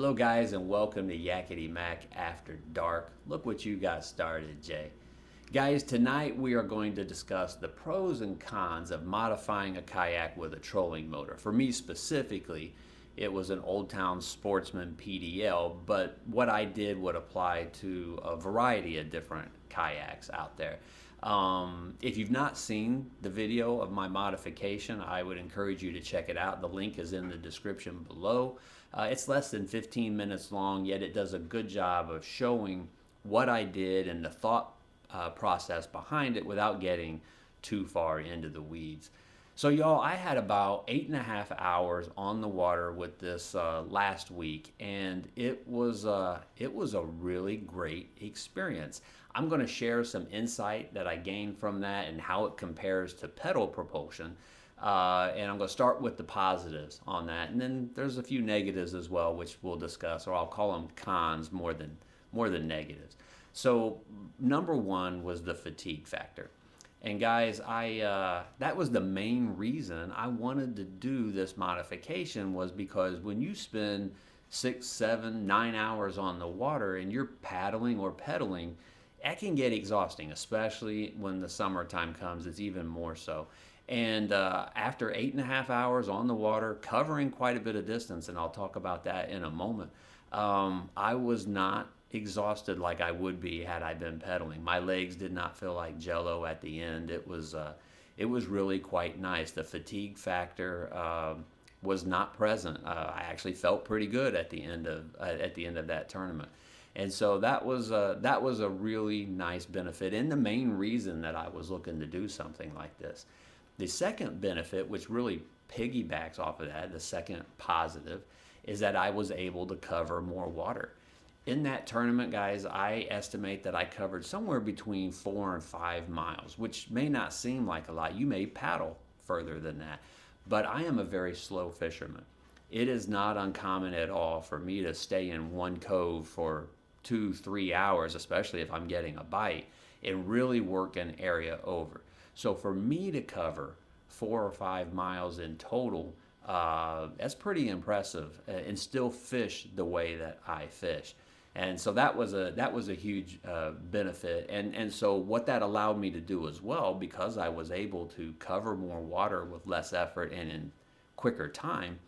Hello guys and welcome to Yakkitty Mack After Dark. Look what you got started, Jay. Guys, tonight we are going to discuss the pros and cons of modifying a kayak with a trolling motor. For me specifically, it was an OldTown Sportsman PDL, but what I did would apply to a variety of different kayaks out there. If you've not seen the video of my modification, I would encourage you to check it out. The link is in the description below. It's less than 15 minutes long, yet it does a good job of showing what I did and the thought process behind it without getting too far into the weeds. So y'all, I had about 8.5 hours on the water with this last week, and it was a really great experience. I'm going to share some insight that I gained from that and how it compares to pedal propulsion. And I'm going to start with the positives on that, and then there's a few negatives as well, which we'll discuss, or I'll call them cons more than negatives. So number one was the fatigue factor. And guys, that was the main reason I wanted to do this modification, was because when you spend 6, 7, 9 hours on the water and you're paddling or pedaling, that can get exhausting, especially when the summertime comes. It's even more so. And after 8.5 hours on the water, covering quite a bit of distance, and I'll talk about that in a moment, I was not exhausted like I would be had I been pedaling. My legs did not feel like jello at the end. It was really quite nice. The fatigue factor was not present. I actually felt pretty good at the end of that tournament. And so that was a really nice benefit, and the main reason that I was looking to do something like this. The second benefit, which really piggybacks off of that, the second positive, is that I was able to cover more water. In that tournament, guys, I estimate that I covered somewhere between 4 and 5 miles, which may not seem like a lot. You may paddle further than that, but I am a very slow fisherman. It is not uncommon at all for me to stay in one cove for 2-3 hours, especially if I'm getting a bite, and really work an area over. So for me to cover 4 or 5 miles in total, that's pretty impressive, and still fish the way that I fish. And so that was a huge benefit. And so what that allowed me to do as well, because I was able to cover more water with less effort and in quicker time,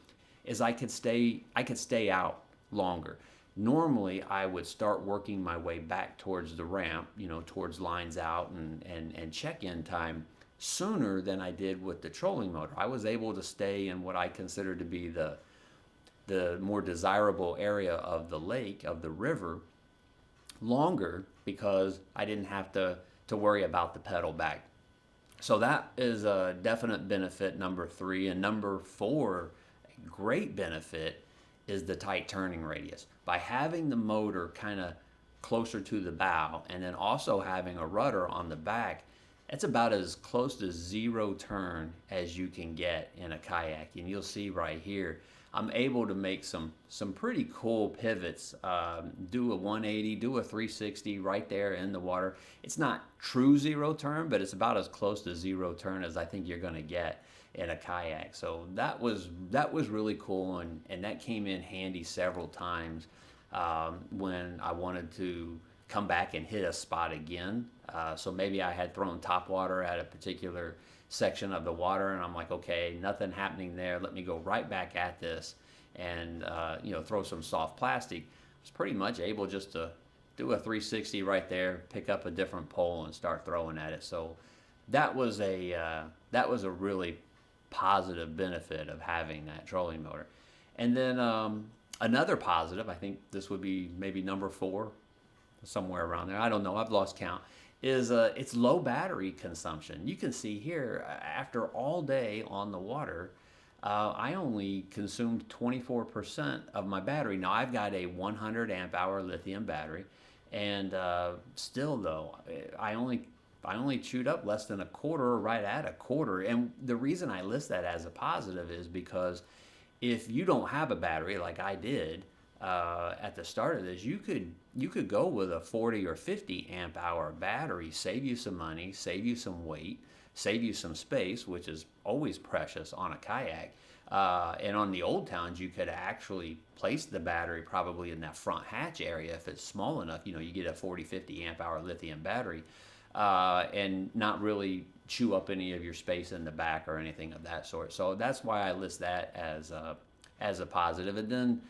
is I could stay out longer. Normally, I would start working my way back towards the ramp, towards lines out and check-in time sooner than I did with the trolling motor. I was able to stay in what I consider to be the more desirable area of the lake, of the river, longer, because I didn't have to worry about the pedal back. So that is a definite benefit, number 3. And number 4, a great benefit, is the tight turning radius. By having the motor kind of closer to the bow and then also having a rudder on the back, it's about as close to zero turn as you can get in a kayak. And you'll see right here, I'm able to make some pretty cool pivots, do a 180, do a 360 right there in the water. It's not true zero turn, but it's about as close to zero turn as I think you're going to get in a kayak. So that was really cool, and that came in handy several times when I wanted to come back and hit a spot again. So maybe I had thrown top water at a particular section of the water, and I'm like, okay, nothing happening there. Let me go right back at this and throw some soft plastic. I was pretty much able just to do a 360 right there, pick up a different pole and start throwing at it. So that was a really positive benefit of having that trolling motor. And then another positive, I think this would be maybe number 4, somewhere around there, I don't know, I've lost count, is it's low battery consumption. You can see here, after all day on the water, I only consumed 24% of my battery. Now I've got a 100 amp hour lithium battery, and still though, I only chewed up less than a quarter, right at a quarter. And the reason I list that as a positive is because if you don't have a battery like I did at the start of this, you could go with a 40 or 50 amp hour battery, save you some money, save you some weight, save you some space, which is always precious on a kayak. And on the Old Towns, you could actually place the battery probably in that front hatch area if it's small enough. You know, you get a 40, 50 amp hour lithium battery, and not really chew up any of your space in the back or anything of that sort. So that's why I list that as a positive. And then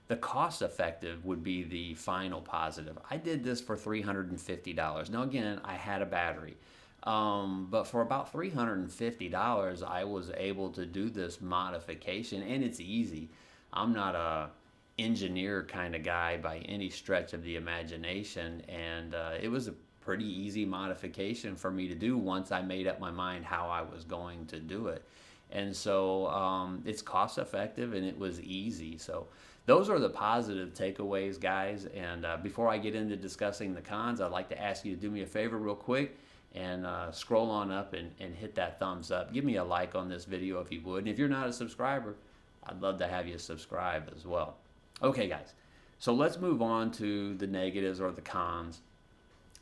the cost effective would be the final positive. I did this for $350. Now again, I had a battery. But for about $350, I was able to do this modification, and it's easy. I'm not a engineer kind of guy by any stretch of the imagination, and it was a pretty easy modification for me to do once I made up my mind how I was going to do it. And so it's cost effective and it was easy. So those are the positive takeaways, guys. And before I get into discussing the cons, I'd like to ask you to do me a favor real quick and scroll on up and hit that thumbs up. Give me a like on this video if you would. And if you're not a subscriber, I'd love to have you subscribe as well. Okay, guys. So let's move on to the negatives or the cons.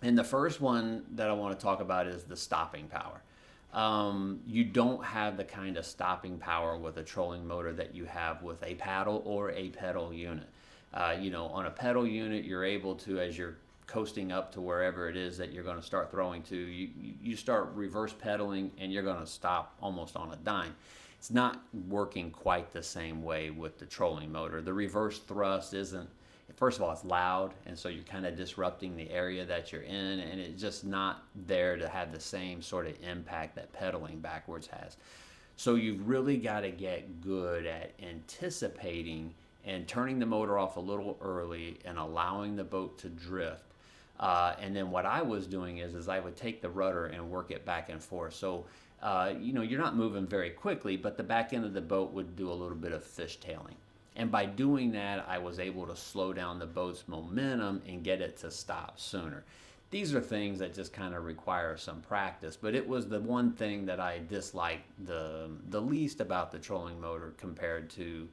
And the first one that I want to talk about is the stopping power. You don't have the kind of stopping power with a trolling motor that you have with a paddle or a pedal unit. You know, on a pedal unit, you're able to, as you're coasting up to wherever it is that you're going to start throwing to, you start reverse pedaling and you're going to stop almost on a dime. It's not working quite the same way with the trolling motor. The reverse thrust isn't, first of all, it's loud, and so you're kind of disrupting the area that you're in, and it's just not there to have the same sort of impact that pedaling backwards has. So you've really got to get good at anticipating and turning the motor off a little early and allowing the boat to drift. And then what I was doing is I would take the rudder and work it back and forth. So, you know, you're not moving very quickly, but the back end of the boat would do a little bit of fishtailing. And by doing that, I was able to slow down the boat's momentum and get it to stop sooner. These are things that just kind of require some practice, but it was the one thing that I disliked the least about the trolling motor compared to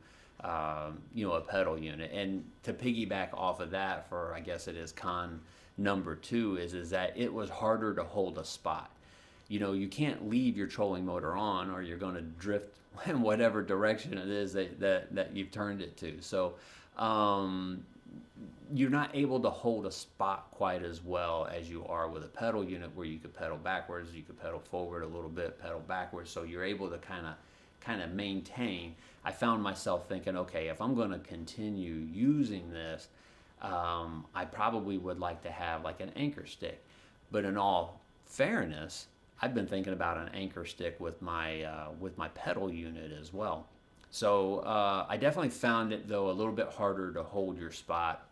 you know, a pedal unit. And to piggyback off of that, for I guess it is con number 2, is that it was harder to hold a spot. You know, you can't leave your trolling motor on or you're going to drift in whatever direction it is that you've turned it to. So you're not able to hold a spot quite as well as you are with a pedal unit, where you could pedal backwards, you could pedal forward a little bit, pedal backwards. So you're able to kind of maintain. I found myself thinking, okay, if I'm going to continue using this, I probably would like to have like an anchor stick. But in all fairness, I've been thinking about an anchor stick with my pedal unit as well. So I definitely found it, though, a little bit harder to hold your spot,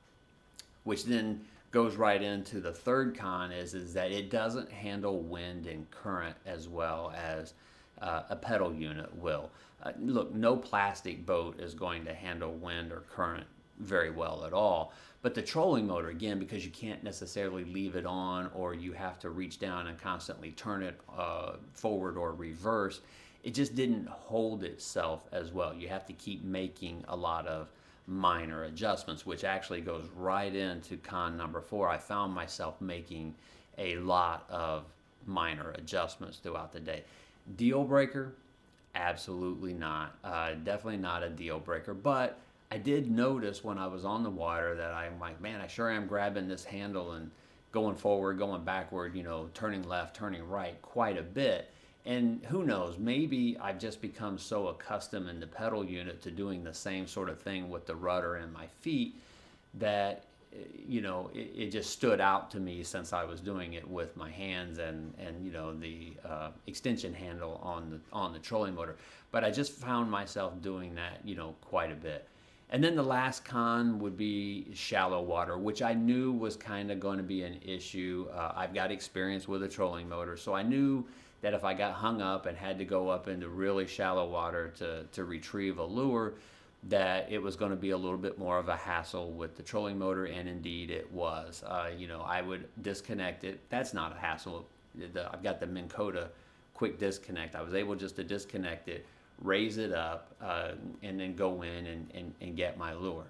which then goes right into the third con is that it doesn't handle wind and current as well as a pedal unit will. Look, no plastic boat is going to handle wind or current very well at all. But the trolling motor, again, because you can't necessarily leave it on, or you have to reach down and constantly turn it forward or reverse, it just didn't hold itself as well. You have to keep making a lot of minor adjustments, which actually goes right into con number 4. I found myself making a lot of minor adjustments throughout the day. Deal breaker? Absolutely not. Definitely not a deal breaker, but I did notice when I was on the water that I'm like, man, I sure am grabbing this handle and going forward, going backward, you know, turning left, turning right quite a bit. And who knows, maybe I've just become so accustomed in the pedal unit to doing the same sort of thing with the rudder and my feet that, you know, it just stood out to me since I was doing it with my hands and you know, the extension handle on the trolling motor. But I just found myself doing that, you know, quite a bit. And then the last con would be shallow water, which I knew was kind of going to be an issue. I've got experience with a trolling motor, so I knew that if I got hung up and had to go up into really shallow water to retrieve a lure, that it was going to be a little bit more of a hassle with the trolling motor, and indeed it was. You know, I would disconnect it. That's not a hassle. I've got the Minn Kota quick disconnect. I was able just to disconnect it, raise it up, and then go in and get my lure.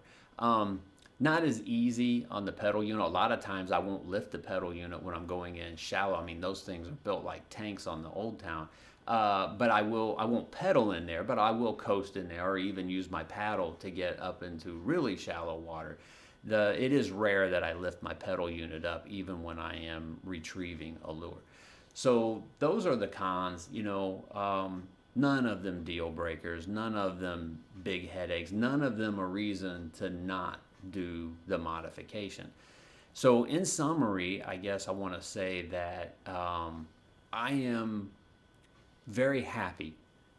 Not as easy on the pedal unit. A lot of times I won't lift the pedal unit when I'm going in shallow. I mean, those things are built like tanks on the OldTown. But I won't pedal in there, but I will coast in there or even use my paddle to get up into really shallow water. It is rare that I lift my pedal unit up even when I am retrieving a lure. So those are the cons, none of them deal breakers, none of them big headaches, none of them a reason to not do the modification. So in summary, I guess I want to say that I am very happy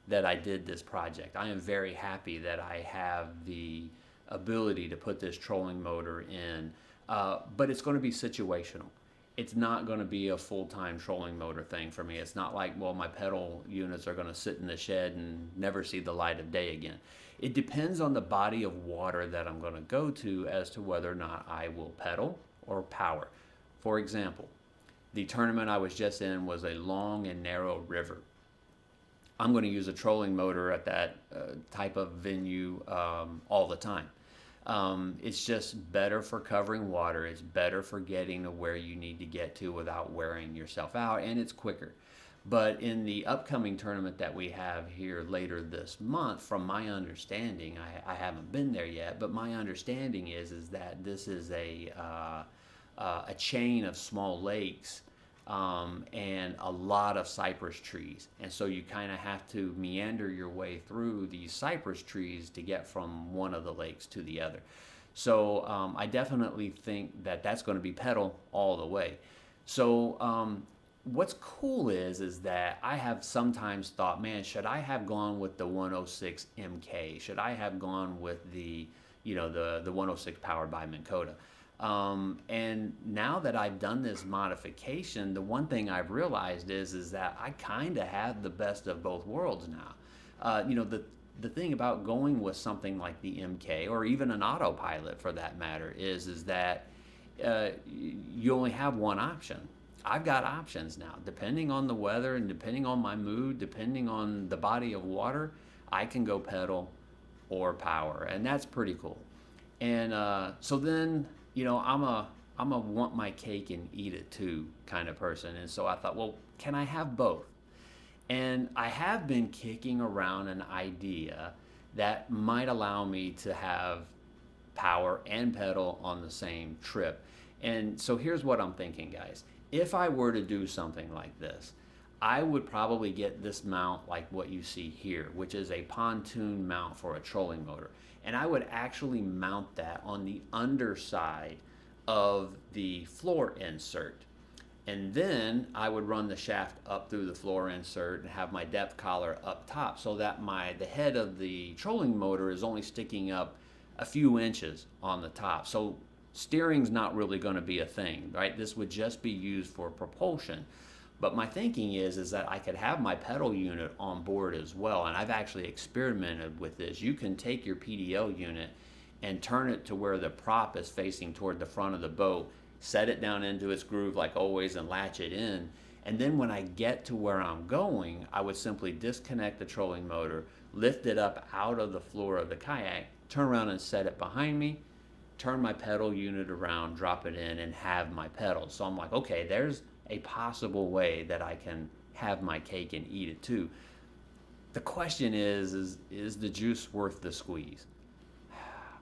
that I did this project. I am very happy that I have the ability to put this trolling motor in, but it's going to be situational. It's not going to be a full-time trolling motor thing for me. It's not like, well, my pedal units are going to sit in the shed and never see the light of day again. It depends on the body of water that I'm going to go to as to whether or not I will pedal or power. For example, the tournament I was just in was a long and narrow river. I'm going to use a trolling motor at that type of venue all the time. It's just better for covering water. It's better for getting to where you need to get to without wearing yourself out, and it's quicker. But in the upcoming tournament that we have here later this month, from my understanding, I haven't been there yet, but my understanding is that this is a chain of small lakes and a lot of cypress trees. And so you kind of have to meander your way through these cypress trees to get from one of the lakes to the other. So I definitely think that that's going to be pedal all the way. So what's cool is that I have sometimes thought, man, should I have gone with the 106 MK? Should I have gone with the 106 powered by Minn Kota? And now that I've done this modification, the one thing I've realized is that I kind of have the best of both worlds now. The thing about going with something like the MK or even an autopilot for that matter is that you only have one option. I've got options now. Depending on the weather and depending on my mood, depending on the body of water, I can go pedal or power, and that's pretty cool. And so then, I'm a want my cake and eat it too kind of person. And so I thought, well, can I have both? And I have been kicking around an idea that might allow me to have power and pedal on the same trip. And so here's what I'm thinking, guys. If I were to do something like this, I would probably get this mount like what you see here, which is a pontoon mount for a trolling motor. And I would actually mount that on the underside of the floor insert. And then I would run the shaft up through the floor insert and have my depth collar up top so that the head of the trolling motor is only sticking up a few inches on the top. So steering's not really going to be a thing, right? This would just be used for propulsion. But my thinking is that I could have my pedal unit on board as well. And I've actually experimented with this. You can take your PDL unit and turn it to where the prop is facing toward the front of the boat, set it down into its groove like always and latch it in. And then when I get to where I'm going, I would simply disconnect the trolling motor, lift it up out of the floor of the kayak, turn around and set it behind me, turn my pedal unit around, drop it in, and have my pedals. So I'm like, okay, there's a possible way that I can have my cake and eat it too. The question is the juice worth the squeeze?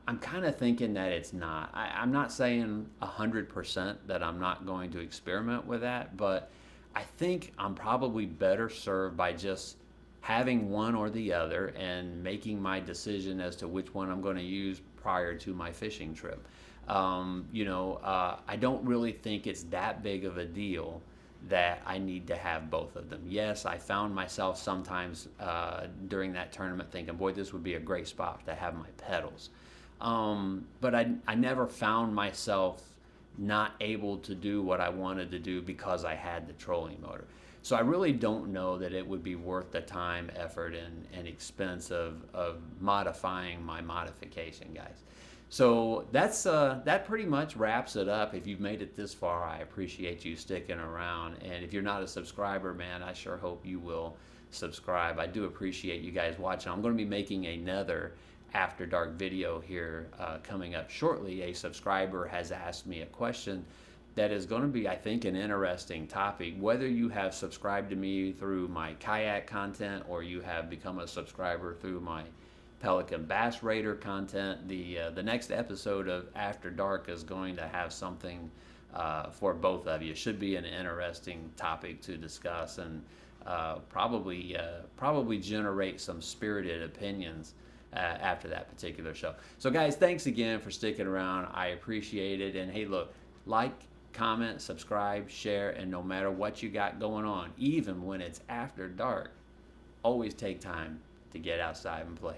I'm kind of thinking that it's not. I'm not saying 100% that I'm not going to experiment with that, but I think I'm probably better served by just having one or the other and making my decision as to which one I'm going to use prior to my fishing trip. I don't really think it's that big of a deal that I need to have both of them. Yes, I found myself sometimes during that tournament thinking, boy, this would be a great spot to have my pedals. But I never found myself not able to do what I wanted to do because I had the trolling motor. So I really don't know that it would be worth the time, effort, and expense of modifying my modification, guys. So that pretty much wraps it up. If you've made it this far, I appreciate you sticking around. And if you're not a subscriber, man, I sure hope you will subscribe. I do appreciate you guys watching. I'm going to be making another After Dark video here coming up shortly. A subscriber has asked me a question that is going to be, I think, an interesting topic. Whether you have subscribed to me through my kayak content or you have become a subscriber through my Pelican Bass Raider content, the next episode of After Dark is going to have something for both of you. Should be an interesting topic to discuss, and probably generate some spirited opinions after that particular show. So guys, thanks again for sticking around. I appreciate it. And hey, look, like, comment, subscribe, share, and no matter what you got going on, even when it's after dark, always take time to get outside and play.